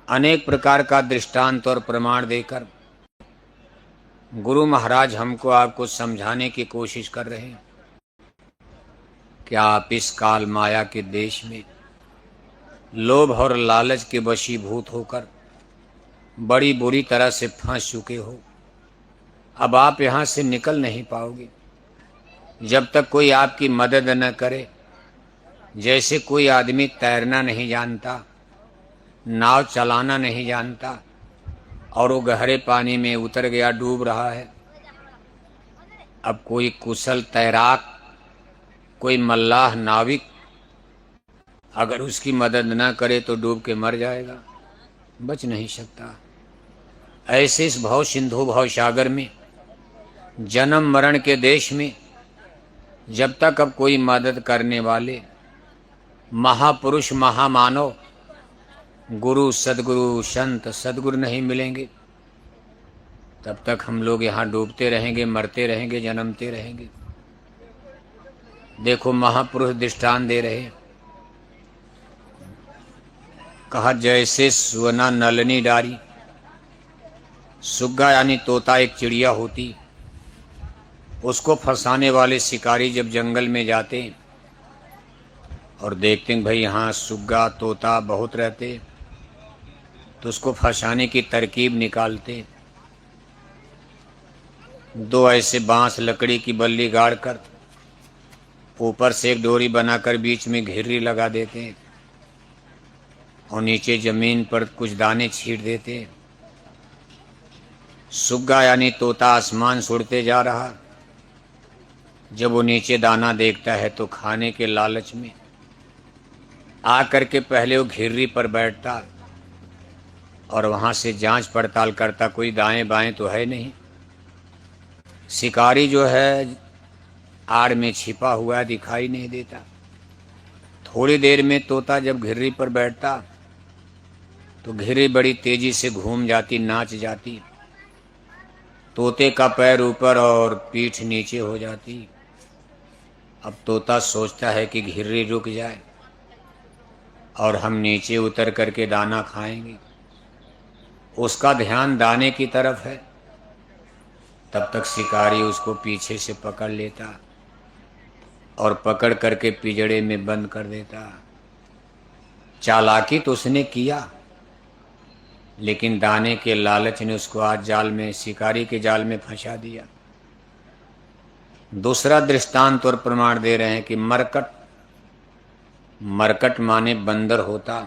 अनेक प्रकार का दृष्टांत और प्रमाण देकर गुरु महाराज हमको आपको समझाने की कोशिश कर रहे हैं। क्या आप इस काल माया के देश में लोभ और लालच के वशीभूत होकर बड़ी बुरी तरह से फंस चुके हो? अब आप यहाँ से निकल नहीं पाओगे जब तक कोई आपकी मदद न करे। जैसे कोई आदमी तैरना नहीं जानता, नाव चलाना नहीं जानता और वो गहरे पानी में उतर गया, डूब रहा है। अब कोई कुशल तैराक, कोई मल्लाह नाविक अगर उसकी मदद न करे तो डूब के मर जाएगा, बच नहीं सकता। ऐसे इस भव सिंधु भव सागर में, जन्म मरण के देश में, जब तक अब कोई मदद करने वाले महापुरुष महामानव गुरु सदगुरु संत सदगुरु नहीं मिलेंगे, तब तक हम लोग यहाँ डूबते रहेंगे, मरते रहेंगे, जन्मते रहेंगे। देखो महापुरुष दृष्टांत दे रहे, कहा जैसे सुवना नलनी डारी, सुग्गा यानी तोता एक चिड़िया होती, उसको फंसाने वाले शिकारी जब जंगल में जाते और देखते हैं भाई यहाँ सुग्गा तोता बहुत रहते, तो उसको फंसाने की तरकीब निकालते। दो ऐसे बांस लकड़ी की बल्ली गाड़ कर ऊपर से एक डोरी बनाकर बीच में घिर्री लगा देते और नीचे जमीन पर कुछ दाने छींट देते। सुग्गा यानी तोता आसमान से उड़ते जा रहा, जब वो नीचे दाना देखता है तो खाने के लालच में आकर के पहले वो घिर्री पर बैठता और वहाँ से जांच पड़ताल करता, कोई दाएं बाएं तो है नहीं। शिकारी जो है आड़ में छिपा हुआ दिखाई नहीं देता। थोड़ी देर में तोता जब घिर्री पर बैठता तो घिर्री बड़ी तेजी से घूम जाती, नाच जाती, तोते का पैर ऊपर और पीठ नीचे हो जाती। अब तोता सोचता है कि घिर्री रुक जाए और हम नीचे उतर करके दाना खाएंगे। उसका ध्यान दाने की तरफ है, तब तक शिकारी उसको पीछे से पकड़ लेता और पकड़ करके पिंजड़े में बंद कर देता। चालाकी तो उसने किया, लेकिन दाने के लालच ने उसको आज जाल में, शिकारी के जाल में फंसा दिया। दूसरा दृष्टांत और प्रमाण दे रहे हैं कि मरकट, मरकट माने बंदर होता,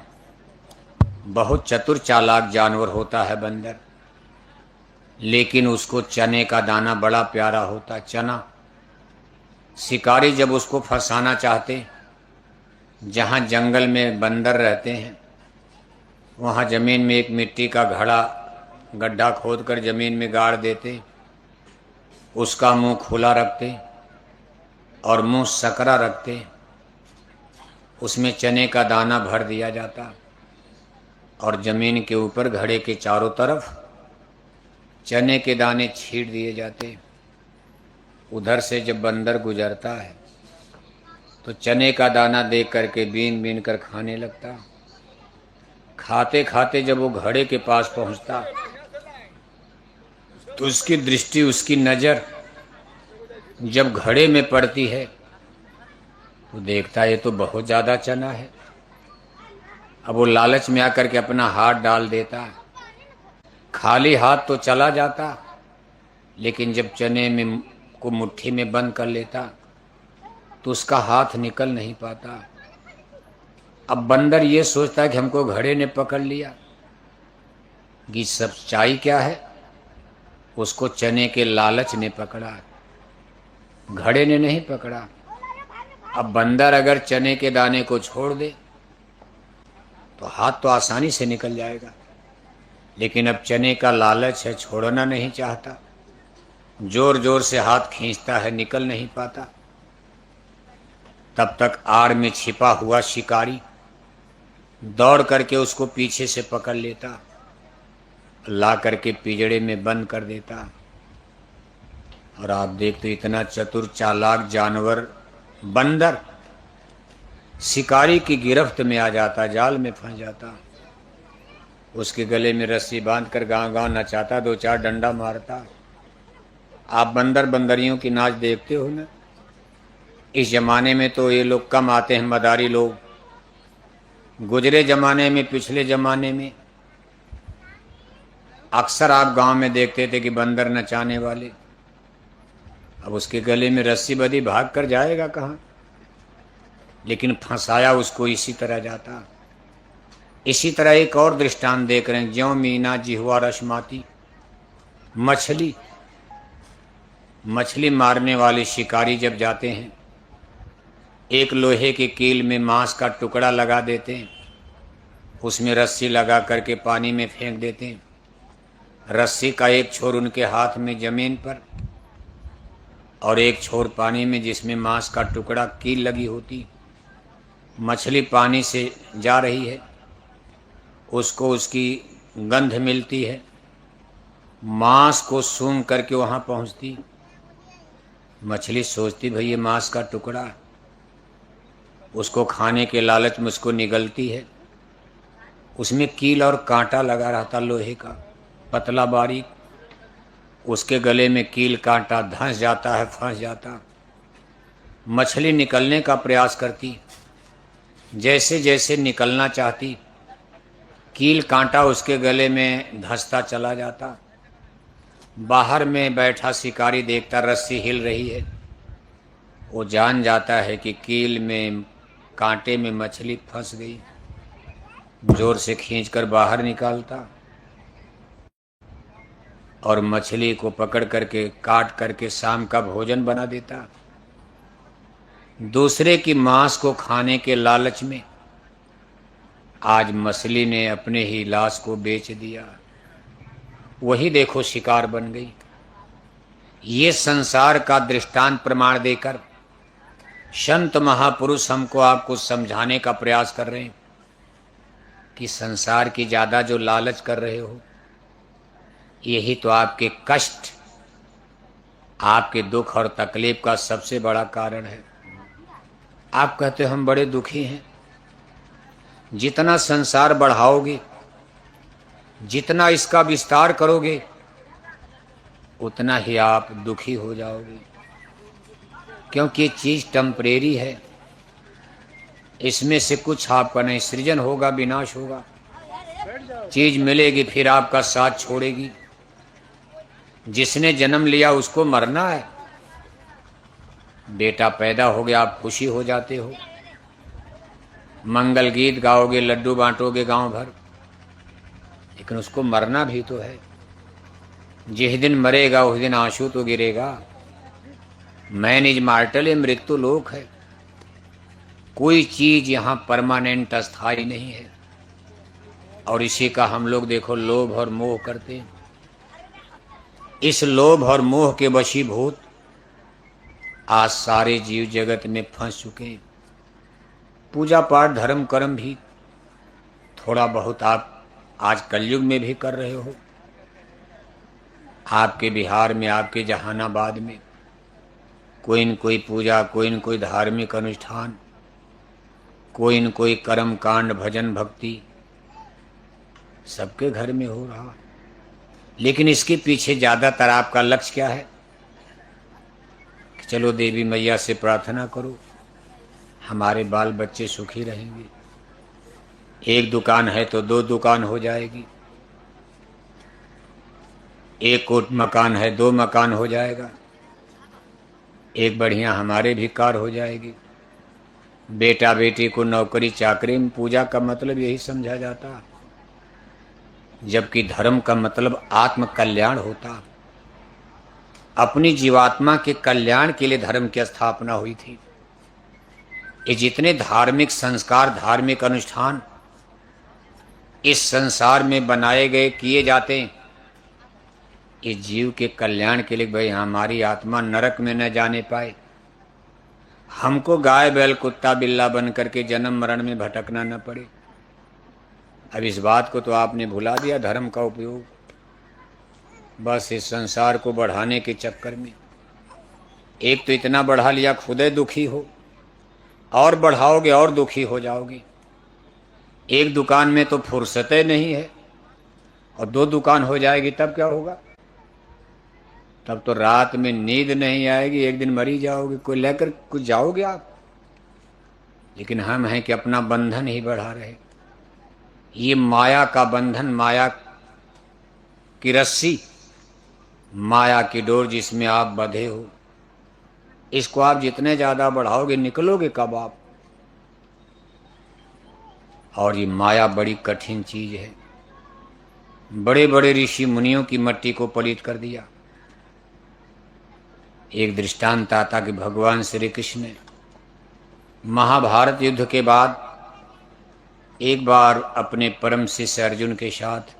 बहुत चतुर चालाक जानवर होता है बंदर, लेकिन उसको चने का दाना बड़ा प्यारा होता, चना। शिकारी जब उसको फंसाना चाहते, जहाँ जंगल में बंदर रहते हैं वहाँ जमीन में एक मिट्टी का गड्ढा खोदकर जमीन में गाड़ देते, उसका मुंह खुला रखते और मुंह सकरा रखते, उसमें चने का दाना भर दिया जाता और जमीन के ऊपर घड़े के चारों तरफ चने के दाने छींट दिए जाते। उधर से जब बंदर गुजरता है तो चने का दाना देख करके बीन बीन कर खाने लगता। खाते खाते जब वो घड़े के पास पहुंचता तो उसकी दृष्टि, उसकी नज़र जब घड़े में पड़ती है तो देखता है ये तो बहुत ज़्यादा चना है। अब वो लालच में आकर के अपना हाथ डाल देता, खाली हाथ तो चला जाता, लेकिन जब चने में को मुट्ठी में बंद कर लेता तो उसका हाथ निकल नहीं पाता। अब बंदर ये सोचता है कि हमको घड़े ने पकड़ लिया, कि सच्चाई क्या है? उसको चने के लालच ने पकड़ा, घड़े ने नहीं पकड़ा। अब बंदर अगर चने के दाने को छोड़ दे तो हाथ तो आसानी से निकल जाएगा, लेकिन अब चने का लालच है, छोड़ना नहीं चाहता, जोर जोर से हाथ खींचता है, निकल नहीं पाता। तब तक आड़ में छिपा हुआ शिकारी दौड़ करके उसको पीछे से पकड़ लेता, ला करके पिंजड़े में बंद कर देता। और आप देखते इतना चतुर चालाक जानवर बंदर शिकारी की गिरफ्त में आ जाता, जाल में फंस जाता। उसके गले में रस्सी बांध कर गांव गांव नचाता, दो चार डंडा मारता। आप बंदर बंदरियों की नाच देखते हो ना। इस जमाने में तो ये लोग कम आते हैं, मदारी लोग। गुजरे जमाने में, पिछले जमाने में अक्सर आप गांव में देखते थे कि बंदर नचाने वाले। अब उसके गले में रस्सी बंधी, भाग कर जाएगा कहाँ, लेकिन फंसाया उसको इसी तरह जाता। इसी तरह एक और दृष्टांत देख रहे हैं, ज्यों मीना जिह्वा रश्माती। मछली मछली मारने वाले शिकारी जब जाते हैं, एक लोहे के कील में मांस का टुकड़ा लगा देते हैं, उसमें रस्सी लगा करके पानी में फेंक देते हैं। रस्सी का एक छोर उनके हाथ में जमीन पर और एक छोर पानी में, जिसमें मांस का टुकड़ा कील लगी होती। मछली पानी से जा रही है, उसको उसकी गंध मिलती है, मांस को सूंघ करके वहाँ पहुँचती। मछली सोचती भाई ये मांस का टुकड़ा, उसको खाने के लालच में उसको निगलती है। उसमें कील और कांटा लगा रहता लोहे का, पतला बारीक। उसके गले में कील कांटा धंस जाता है, फंस जाता। मछली निकलने का प्रयास करती, जैसे जैसे निकलना चाहती, कील कांटा उसके गले में धंसता चला जाता। बाहर में बैठा शिकारी देखता रस्सी हिल रही है, वो जान जाता है कि कील में, कांटे में मछली फंस गई। जोर से खींचकर बाहर निकालता और मछली को पकड़ करके काट करके शाम का भोजन बना देता। दूसरे की मांस को खाने के लालच में आज मछली ने अपने ही लाश को बेच दिया। वही देखो शिकार बन गई। ये संसार का दृष्टांत प्रमाण देकर संत महापुरुष हमको आपको समझाने का प्रयास कर रहे हैं कि संसार की ज्यादा जो लालच कर रहे हो, यही तो आपके कष्ट, आपके दुख और तकलीफ का सबसे बड़ा कारण है। आप कहते हो हम बड़े दुखी हैं। जितना संसार बढ़ाओगे, जितना इसका विस्तार करोगे, उतना ही आप दुखी हो जाओगे, क्योंकि ये चीज टेम्परेरी है। इसमें से कुछ आपका नहीं सृजन होगा, विनाश होगा। चीज मिलेगी फिर आपका साथ छोड़ेगी। जिसने जन्म लिया उसको मरना है। बेटा पैदा हो गया, आप खुशी हो जाते हो, मंगल गीत गाओगे, लड्डू बांटोगे गांव भर, लेकिन उसको मरना भी तो है। जिस दिन मरेगा उस दिन आंसू तो गिरेगा। मैन इज मार्टल, ये मृत्यु लोक है। कोई चीज यहाँ परमानेंट अस्थायी नहीं है। और इसी का हम लोग देखो लोभ और मोह करते हैं। इस लोभ और मोह के वशीभूत आज सारे जीव जगत में फंस चुके हैं। पूजा पाठ धर्म कर्म भी थोड़ा बहुत आप आज कलयुग में भी कर रहे हो। आपके बिहार में, आपके जहानाबाद में कोई न कोई पूजा, कोई न कोई धार्मिक अनुष्ठान, कोई न कोई कर्म कांड, भजन भक्ति सबके घर में हो रहा। लेकिन इसके पीछे ज्यादातर आपका लक्ष्य क्या है कि चलो देवी मैया से प्रार्थना करो, हमारे बाल बच्चे सुखी रहेंगे। एक दुकान है तो दो दुकान हो जाएगी, एक कोट मकान है दो मकान हो जाएगा, एक बढ़िया हमारे भी कार हो जाएगी। बेटा बेटी को नौकरी चाकरी में पूजा का मतलब यही समझा जाता, जबकि धर्म का मतलब आत्म कल्याण होता। अपनी जीवात्मा के कल्याण के लिए धर्म की स्थापना हुई थी। ये जितने धार्मिक संस्कार, धार्मिक अनुष्ठान इस संसार में बनाए गए, किए जाते हैं, ये जीव के कल्याण के लिए। भाई हमारी आत्मा नरक में न जाने पाए, हमको गाय बैल कुत्ता बिल्ला बन करके जन्म मरण में भटकना न पड़े। अब इस बात को तो आपने भुला दिया, धर्म का उपयोग बस इस संसार को बढ़ाने के चक्कर में। एक तो इतना बढ़ा लिया खुद ही दुखी हो, और बढ़ाओगे और दुखी हो जाओगे। एक दुकान में तो फुर्सतें नहीं है, और 2 दुकान हो जाएगी तब क्या होगा? तब तो रात में नींद नहीं आएगी, एक दिन मरी जाओगे, कोई लेकर कुछ जाओगे आप। लेकिन हम हैं कि अपना बंधन ही बढ़ा रहे। ये माया का बंधन, माया की रस्सी, माया की डोर जिसमें आप बंधे हो, इसको आप जितने ज्यादा बढ़ाओगे निकलोगे कब आप? और ये माया बड़ी कठिन चीज है। बड़े बड़े ऋषि मुनियों की मट्टी को पलीत कर दिया। एक दृष्टांत आता कि भगवान श्री कृष्ण ने महाभारत युद्ध के बाद एक बार अपने परम शिष्य अर्जुन के साथ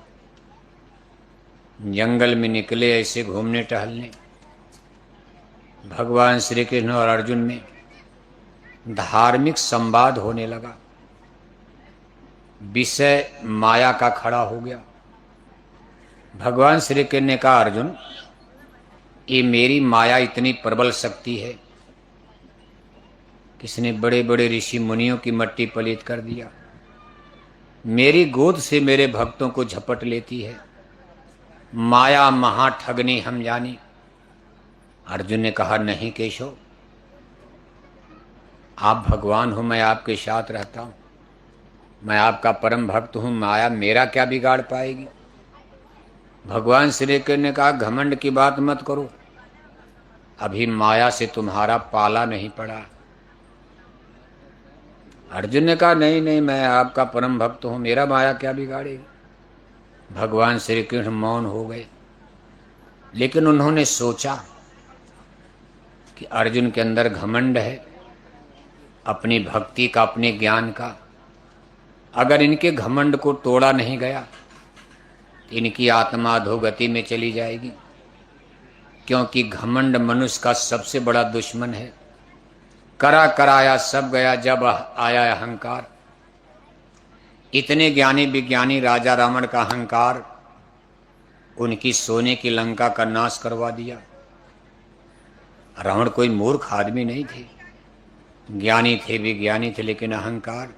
जंगल में निकले ऐसे घूमने टहलने। भगवान श्री कृष्ण और अर्जुन में धार्मिक संवाद होने लगा। विषय माया का खड़ा हो गया। भगवान श्री कृष्ण ने कहा, अर्जुन, ये मेरी माया इतनी प्रबल शक्ति है, किसने बड़े बड़े ऋषि मुनियों की मट्टी पलीत कर दिया, मेरी गोद से मेरे भक्तों को झपट लेती है। माया महा ठगनी हम जानी। अर्जुन ने कहा, नहीं केशव, आप भगवान हो, मैं आपके साथ रहता हूं, मैं आपका परम भक्त हूं, माया मेरा क्या बिगाड़ पाएगी? भगवान श्री कृष्ण ने कहा, घमंड की बात मत करो, अभी माया से तुम्हारा पाला नहीं पड़ा। अर्जुन ने कहा, नहीं नहीं, मैं आपका परम भक्त हूं, मेरा माया क्या बिगाड़ेगी? भगवान श्री कृष्ण मौन हो गए। लेकिन उन्होंने सोचा कि अर्जुन के अंदर घमंड है, अपनी भक्ति का, अपने ज्ञान का। अगर इनके घमंड को तोड़ा नहीं गया तो इनकी आत्मा अधोगति में चली जाएगी, क्योंकि घमंड मनुष्य का सबसे बड़ा दुश्मन है। करा कराया सब गया जब आया अहंकार। इतने ज्ञानी विज्ञानी राजा रावण का अहंकार उनकी सोने की लंका का नाश करवा दिया। रावण कोई मूर्ख आदमी नहीं थे, ज्ञानी थे, विज्ञानी थे, लेकिन अहंकार